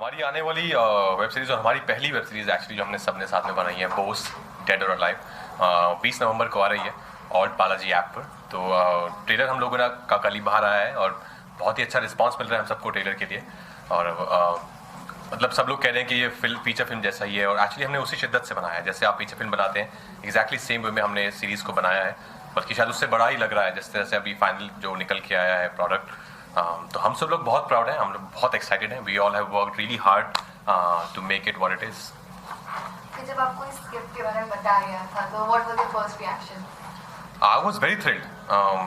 हमारी आने वाली वेब सीरीज़ और हमारी पहली वेब सीरीज़ एक्चुअली जो हमने सबने साथ में बनाई है बोस डेड और अलाइव 20 नवंबर को आ रही है और बालाजी ऐप पर। तो ट्रेलर हम लोगों ने का कल ही बाहर आया है और बहुत ही अच्छा रिस्पांस मिल रहा है हम सबको ट्रेलर के लिए। और मतलब सब लोग कह रहे हैं कि ये फीचर फिल्म जैसा ही है और एक्चुअली हमने उसी शिद्दत से बनाया है जैसे आप फीचर फिल्म बनाते हैं, एग्जैक्टली सेम वे में हमने सीरीज़ को बनाया है, बल्कि शायद उससे बड़ा ही लग रहा है जिस तरह से अभी फाइनल जो निकल के आया है प्रोडक्ट। तो हम सब लोग बहुत प्राउड हैं, हम लोग बहुत एक्साइटेड हैं। We all have worked really hard to make it what it is. जब आपको इस स्क्रिप्ट के बारे में बताया गया था तो what was your first reaction? I was very thrilled.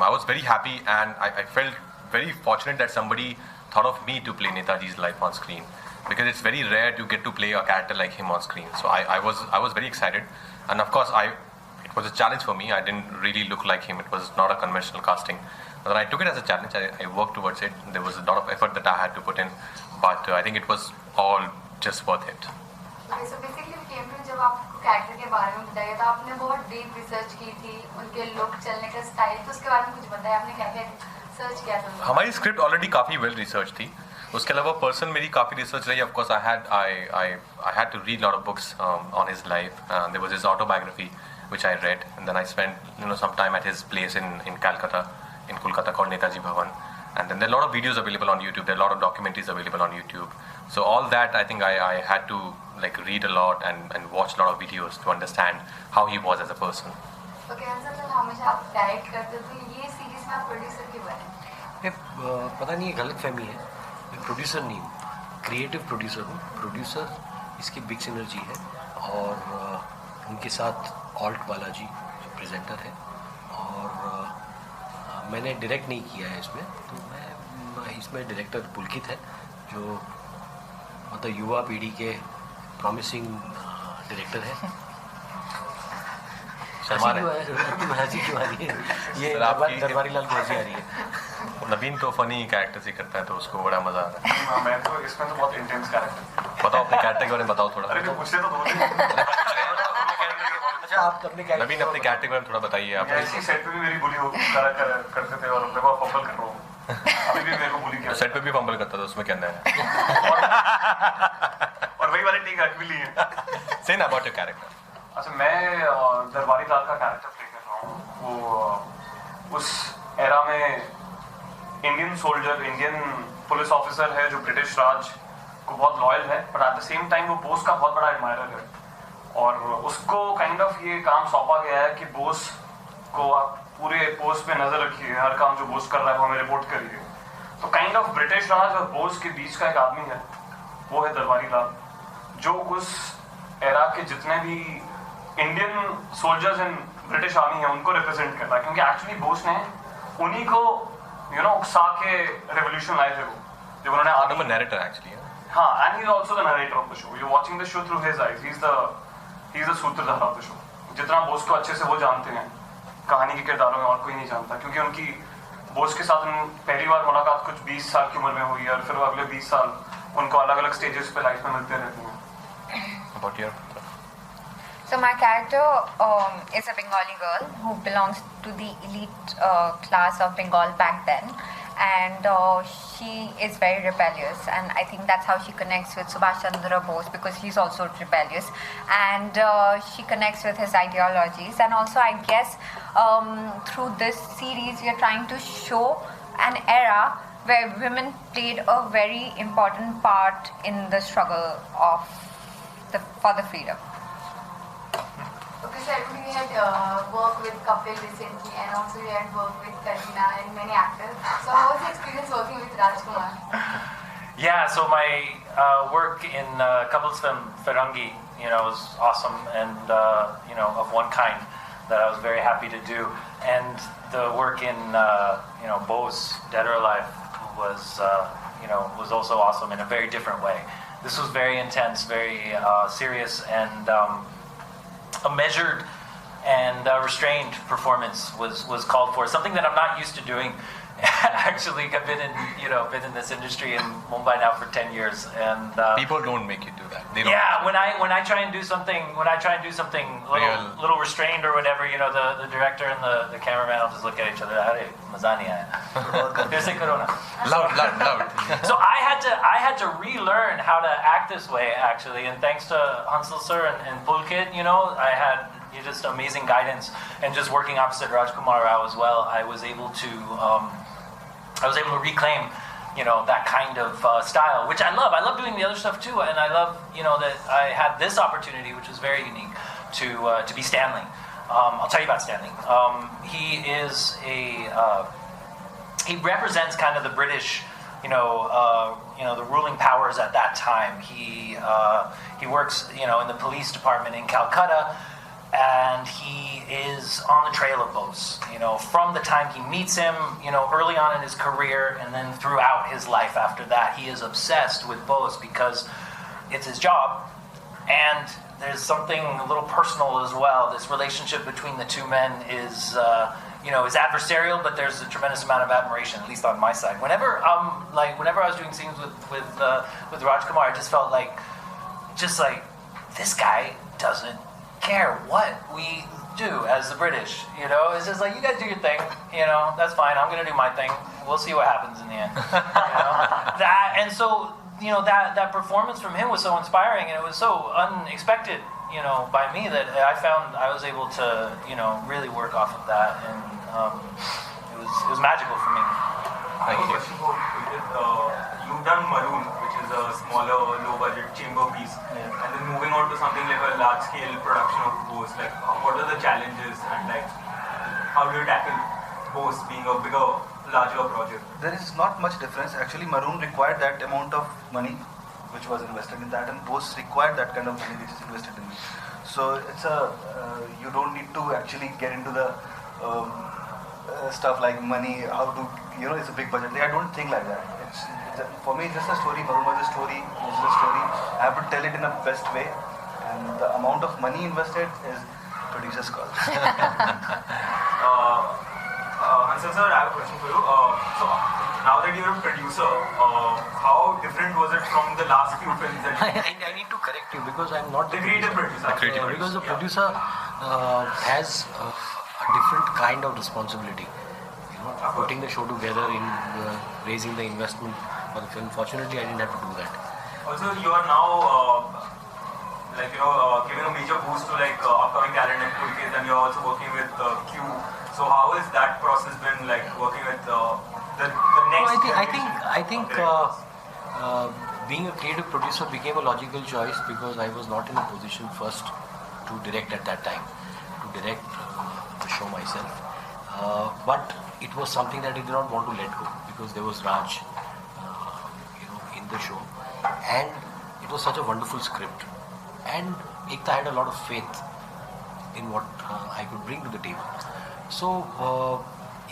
I was very happy and I felt very fortunate that somebody thought of me to play Netaji's life on screen, because it's very rare to get to play a character like him on screen. So I was very excited, and of course it was a challenge for me. I didn't really look like him. It was not a conventional casting. But I took it as a challenge. I worked towards it. There was a lot of effort that I had to put in, but I think it was all just worth it. Okay, so basically we came to जब आपको character के बारे में बताया था आपने बहुत deep research की थी, उनके लुक, चलने का स्टाइल, तो उसके बारे में कुछ बताया आपने क्या क्या सर्च किया था? हमारी स्क्रिप्ट ऑलरेडी काफ़ी वेल रिसर्च थी। उसके अलावा पर्सन मेरी काफ़ी रिसर्च रही। Of course I had to read a lot of books on his life. There was his autobiography which I read, and then I spent some time at his place in Calcutta, in Kolkata, called Netaji Bhavan. And then there are a lot of videos available on YouTube. There are a lot of documentaries available on YouTube. So all that, I think I had to read a lot and watch a lot of videos to understand how he was as a person. Okay, and sir, हमेशा आप direct करते थे, ये series में आप producer क्यों बने? पता नहीं, ये गलत फहमी है। मैं प्रोड्यूसर नहीं हूँ, क्रिएटिव प्रोड्यूसर हूँ। प्रोड्यूसर इसकी बिग सिनर्जी है और उनके साथ ऑल्ट बालाजी जो प्रेजेंटर है, और मैंने डायरेक्ट नहीं किया है इसमें। तो मैं इसमें डायरेक्टर पुलकित है जो मतलब युवा पीढ़ी के प्रॉमिसिंग डायरेक्टर है। हंसी क्यों आ रही है? ये दरबारी लाल को हंसी आ रही है। नवीन तो फनी कैरेक्टर ही करता है तो उसको बड़ा मजा आ रहा है। मैं तो इसमें तो बहुत इंटेंस कैरेक्टर। बताओ अपने कैरेक्टर के बारे में बताओ थोड़ा। अरे तो पूछते तो दो। अच्छा, आप अपने नवीन अपने कैरेक्टर के बारे में थोड़ा बताइए। आप ऐसी सेट पे भी मेरी बुली करते थे और मेरे को फंबल कर रहा हूँ। अभी भी मेरे को बुली किया। सेट पे भी फंबल करता था, उसमें क्या नया है? और वही वाली टीक भी ली है। Say about your character. अच्छा, मैं दरबारी लाल का कैरेक्टर प्ले कर रहा हूँ। वो उस एरा में Indian soldier, Indian police officer है जो ब्रिटिश राज को बहुत लॉयल है, पर एट द सेम टाइम वो बोस का बहुत बड़ा एडमायरर है। और उसको काइंड ऑफ ये काम सौंपा गया है कि बोस को आप पूरे पोस्ट पे नजर रखिए, हर काम जो बोस कर रहा है वो हमें रिपोर्ट करिए। तो काइंड ऑफ ब्रिटिश राज और बोस के बीच का एक आदमी है, वो है दरबारी लाल, जो उस एरा के जितने भी Indian soldiers in British army है उनको रिप्रेजेंट कर रहा है, क्योंकि एक्चुअली बोस ने उन्हीं को उकसा के रेवोल्यूशन लाए थे, वो जब उन्होंने आर्मी नैरेटर एक्चुअली। हाँ, and he's also the narrator of the show. You're watching the show through his eyes. He's the सूत्रधार of the show. जितना बोस को अच्छे से वो जानते हैं, कहानी के किरदारों में और कोई नहीं जानता, क्योंकि उनकी बोस के साथ पहली बार मुलाकात कुछ 20 साल की उम्र में हुई है और फिर वो अगले 20 साल उनको अलग अलग स्टेजेस पे लाइफ में मिलते रहते हैं। About your... So my character is a Bengali girl who belongs to the elite class of Bengal back then, and she is very rebellious, and I think that's how she connects with Subhash Chandra Bose, because he's also rebellious, and she connects with his ideologies. And also I guess through this series we are trying to show an era where women played a very important part in the struggle for the freedom. Okay, so we had worked with Kapil recently, and also we had worked with Katrina and many actors. So how was the experience working with Rajkumar? Yeah, so my work in Kapil's film Firangi, was awesome and of one kind that I was very happy to do. And the work in Bose, Dead or Alive, was also awesome in a very different way. This was very intense, very serious, and a measured and restrained performance was called for. Something that I'm not used to doing Actually, I've been in this industry in Mumbai now for 10 years, and People don't make you do that. They don't. yeah, when I try and do something, little restrained or whatever, the director and the cameraman will just look at each other. Arey, maza nahi aaya. Fir se karo na. Loud. So I had to relearn how to act this way, actually, and thanks to Hansal sir and Pulkit, I had just amazing guidance, and just working opposite Rajkumar Rao as well, I was able to reclaim that kind of style, which I love. I love doing the other stuff too, and I love that I had this opportunity, which was very unique, to be Stanley. I'll tell you about Stanley. He represents kind of the British, the ruling powers at that time. He works, in the police department in Calcutta, and he is on the trail of Bose. From the time he meets him, early on in his career, and then throughout his life after that, he is obsessed with Bose because it's his job, and there's something a little personal as well. This relationship between the two men is adversarial, but there's a tremendous amount of admiration, at least on my side. Whenever I was doing scenes with Rajkumar, I just felt like this guy doesn't care what we do as the British. It's just like, you guys do your thing, that's fine. I'm gonna do my thing. We'll see what happens in the end. That performance from him was so inspiring, and it was so unexpected, by me, that I found I was able to, really work off of that, and it was magical for me. Thank you. You've done Maroon, which is a smaller, low-budget chamber piece, and then moving on to something like a large-scale production of Bose. Like, what are the challenges, and how do you tackle Bose being a bigger, larger project? There is not much difference. Actually, Maroon required that amount of money which was invested in that, and Bose required that kind of money which is invested in it. So it's you don't need to actually get into the stuff like money, how to, it's a big budget. I don't think like that. For me, just a story. Maroon was a story. This is a story. I have to tell it in the best way, and the amount of money invested is producer's call. Hansal sir, I have a question for you. So now that you're a producer, how different was it from the last few films that you I need to correct you because I'm not the creative producer? Because the producer has a different kind of responsibility. Putting the show together, in raising the investment for the film. Fortunately, I didn't have to do that. Also, you are now giving a major boost to upcoming talent like Pulkit, and you're also working with Q. So how has that process been working with the next? I think being a creative producer became a logical choice because I was not in a position first to direct at that time, to direct the show myself. But it was something that I did not want to let go because there was Raj, in the show, and it was such a wonderful script. And Ekta had a lot of faith in what I could bring to the table. So,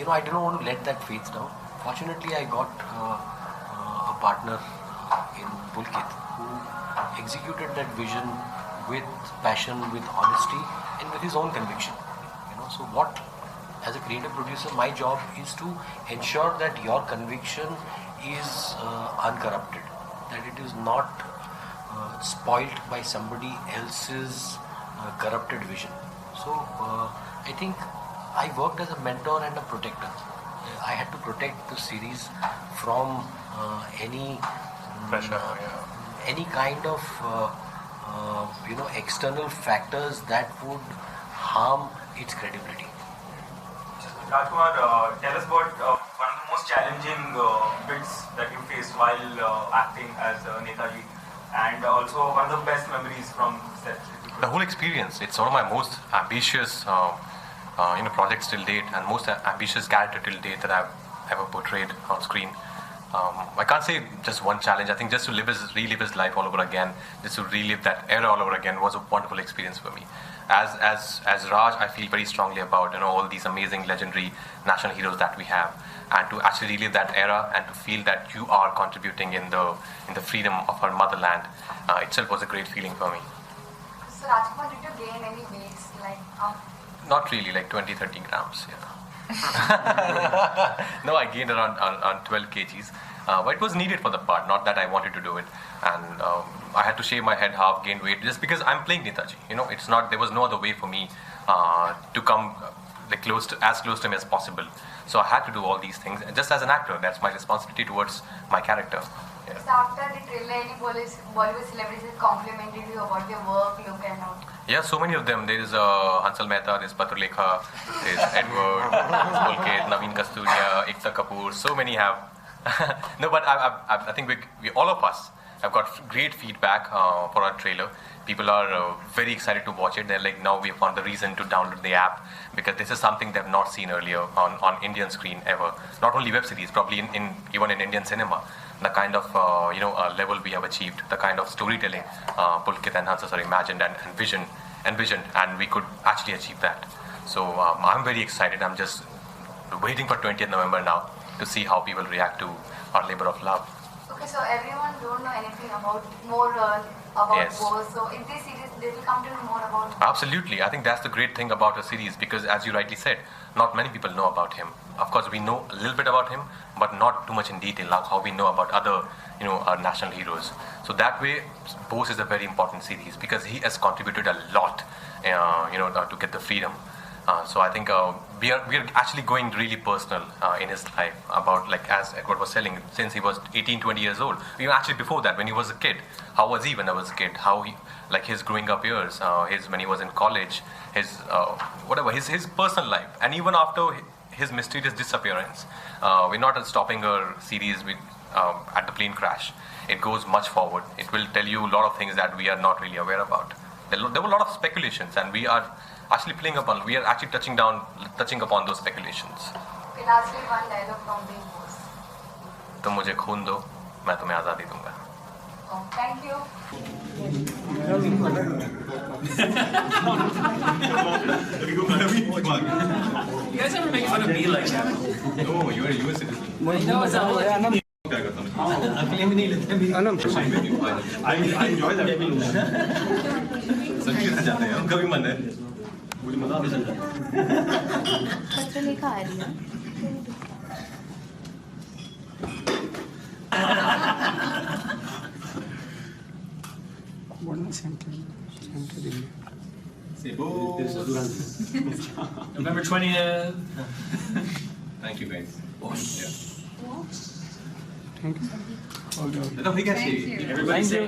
I didn't want to let that faith down. Fortunately, I got a partner in Pulkit who executed that vision with passion, with honesty, and with his own conviction. So as a creative producer, my job is to ensure that your conviction is uncorrupted, that it is not spoilt by somebody else's corrupted vision. So I think I worked as a mentor and a protector. I had to protect the series from any Pressure, any kind of external factors that would harm its credibility. Rajkumar, tell us about one of the most challenging bits that you faced while acting as Netaji, and also one of the best memories from set. The whole experience, it's one of my most ambitious projects till date, and most ambitious character till date that I've ever portrayed on screen. I can't say just one challenge. I think just to relive his life all over again, just to relive that era all over again was a wonderful experience for me. As Raj, I feel very strongly about all these amazing, legendary national heroes that we have, and to actually relive that era and to feel that you are contributing in the freedom of our motherland itself was a great feeling for me. So Rajkumar, did you gain any weights? Not really, 20-30 grams. Yeah. No, I gained around 12 kgs. But it was needed for the part, not that I wanted to do it. And I had to shave my head half, gain weight, just because I'm playing Netaji. You know, it's not, there was no other way for me to come as close to him as possible. So I had to do all these things. And just as an actor, that's my responsibility towards my character. Yeah. So after the trailer, any Bollywood celebrities complimented you about your work, look and all? Yeah, so many of them. There is Hansal Mehta, there's Patrulekha, there's Edward, there's Pulkit, Naveen Kasturia, Ekta Kapoor. So many have. No, but I think we all of us have got great feedback for our trailer. People are very excited to watch it. They're like, now we have found the reason to download the app, because this is something they've not seen earlier on Indian screen ever. Not only web series, probably even in Indian cinema. The kind of level we have achieved, the kind of storytelling Pulkit and Hansal imagined and envisioned, and we could actually achieve that. So I'm very excited. I'm just waiting for 20th November now to see how people react to our labor of love. Okay, so everyone don't know anything about Yes. Bose. So in this series, they will come to know more about him. Absolutely. I think that's the great thing about a series, because as you rightly said, not many people know about him. Of course, we know a little bit about him, but not too much in detail, like how we know about other, our national heroes. So that way, Bose is a very important series because he has contributed a lot, to get the freedom. So I think we are actually going really personal in his life, about, like as Edward was telling, since he was 18, 20 years old. Even actually before that, when he was a kid, how was he when I was a kid? How he, like his growing up years, when he was in college, his his personal life, and even after his mysterious disappearance. We're not stopping our series at the plane crash. It goes much forward. It will tell you a lot of things that we are not really aware about. There were a lot of speculations, and we are actually touching upon those speculations. Okay, lastly, one dialogue from Big Boss. तुम मुझे खून दो, मैं तुम्हें आज़ादी दूंगा. Oh, thank you. You guys ever make fun of me like that? No, you are a US citizen. I enjoy that. सच्ची से जाते हैं हम, कभी मन है. मुझे मजा भी चलता है. पत्रलेखा आ रही है. November 20th. Thank you guys. Everybody say